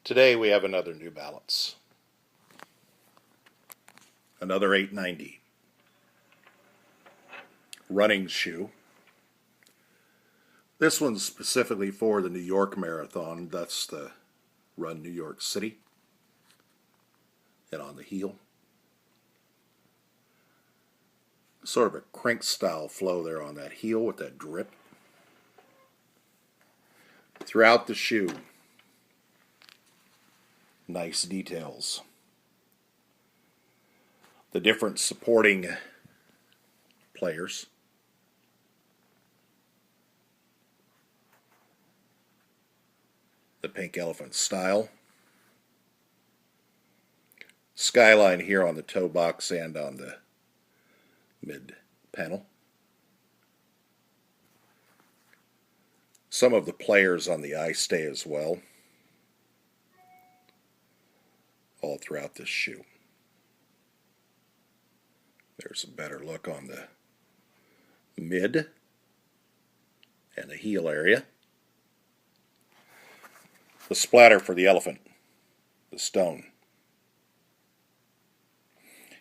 Today we have another New Balance, another 890 running shoe. This one's specifically for the New York Marathon. That's the Run New York City. And on the heel, sort of a crank style flow there on that heel with that drip. Throughout the shoe, nice details. The different supporting players. The pink elephant style. Skyline here on the toe box and on the mid panel. Some of the players on the eye stay as well, all throughout this shoe. There's a better look on the mid and the heel area. The splatter for the elephant, the stone.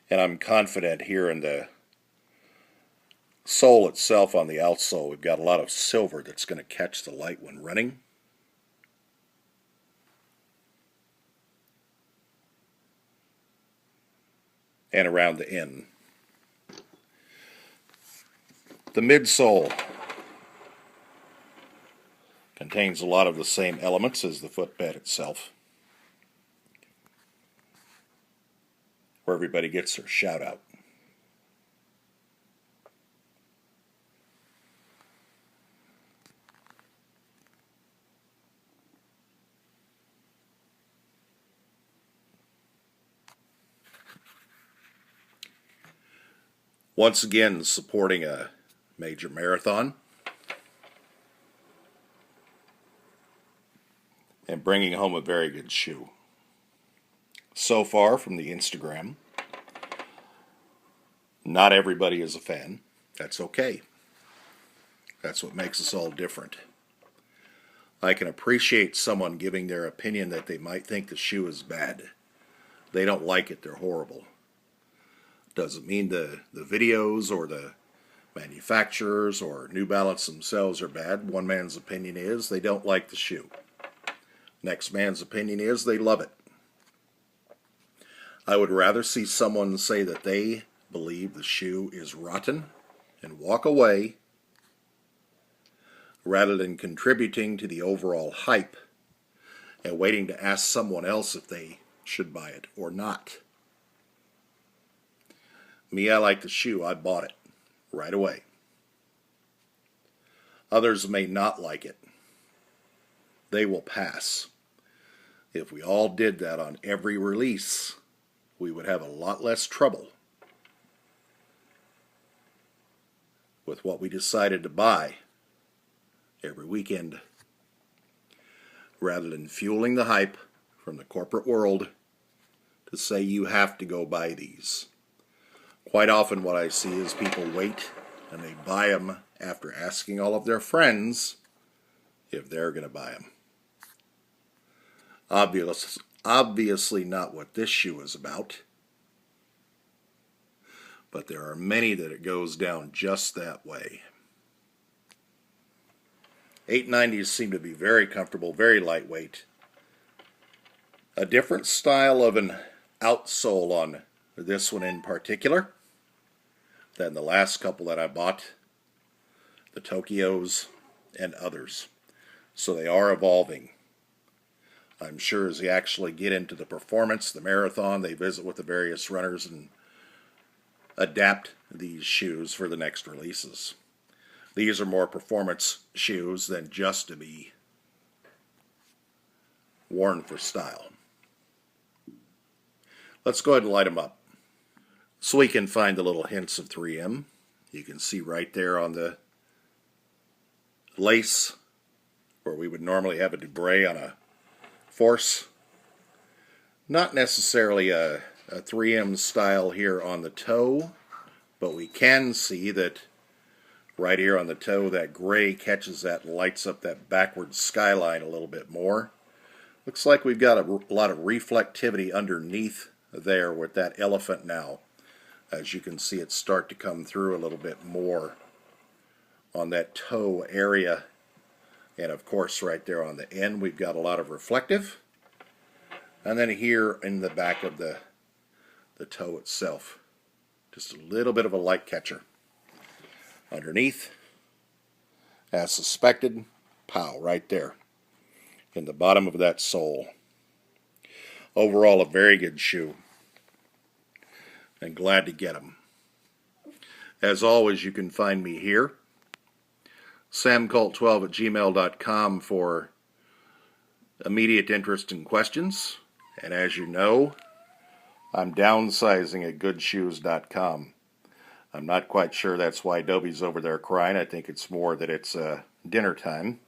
And I'm confident here in the sole itself on the outsole, we've got a lot of silver that's going to catch the light when running. And around the end. The midsole contains a lot of the same elements as the footbed itself, where everybody gets their shout out. Once again, supporting a major marathon and bringing home a very good shoe. So far from the Instagram, not everybody is a fan. That's okay. That's what makes us all different. I can appreciate someone giving their opinion that they might think the shoe is bad. They don't like it, they're horrible. Doesn't mean the videos or the manufacturers or New Balance themselves are bad. One man's opinion is they don't like the shoe. Next man's opinion is they love it. I would rather see someone say that they believe the shoe is rotten and walk away rather than contributing to the overall hype and waiting to ask someone else if they should buy it or not. Me, I like the shoe. I bought it right away. Others may not like it. They will pass. If we all did that on every release, we would have a lot less trouble with what we decided to buy every weekend, rather than fueling the hype from the corporate world to say you have to go buy these. Quite often what I see is people wait and they buy them after asking all of their friends if they're going to buy them. Obviously not what this shoe is about, but there are many that it goes down just that way. 890s seem to be very comfortable, very lightweight. A different style of an outsole on this one in particular than the last couple that I bought, the Tokyos and others. So they are evolving. I'm sure as they actually get into the performance, the marathon, they visit with the various runners and adapt these shoes for the next releases. These are more performance shoes than just to be worn for style. Let's go ahead and light them up so we can find the little hints of 3M. You can see right there on the lace where we would normally have a debray on a force. Not necessarily a 3M style here on the toe, but we can see that right here on the toe that gray catches that and lights up that backward skyline a little bit more. Looks like we've got a lot of reflectivity underneath there with that elephant now. As you can see, it start to come through a little bit more on that toe area. And of course right there on the end we've got a lot of reflective. And then here in the back of the toe itself, just a little bit of a light catcher. Underneath, as suspected, pow, right there in the bottom of that sole. Overall, a very good shoe, and glad to get them. As always, you can find me here, samcult12@gmail.com, for immediate interest and questions. And as you know, I'm downsizing at goodshoes.com. I'm not quite sure that's why Dobie's over there crying. I think it's more that it's dinner time.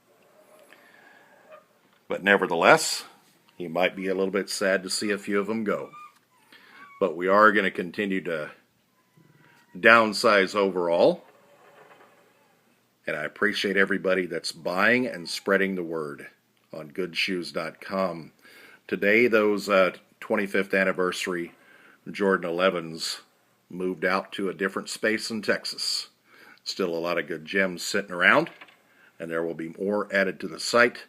But nevertheless, he might be a little bit sad to see a few of them go. But we are going to continue to downsize overall. And I appreciate everybody that's buying and spreading the word on goodshoes.com. Today, those 25th anniversary Jordan 11s moved out to a different space in Texas. Still a lot of good gems sitting around, and there will be more added to the site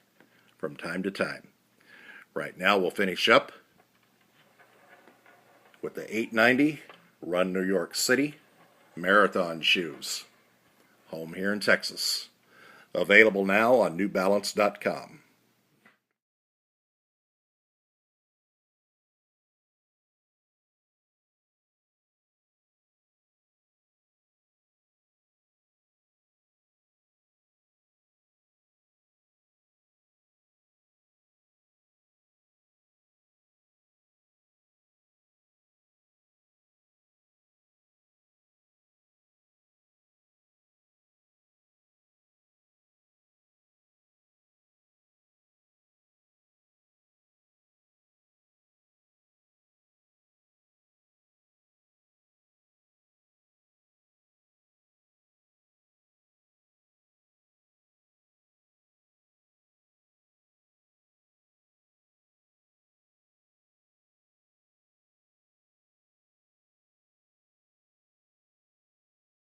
from time to time. Right now we'll finish up with the 890 Run New York City Marathon shoes. Home here in Texas. Available now on newbalance.com.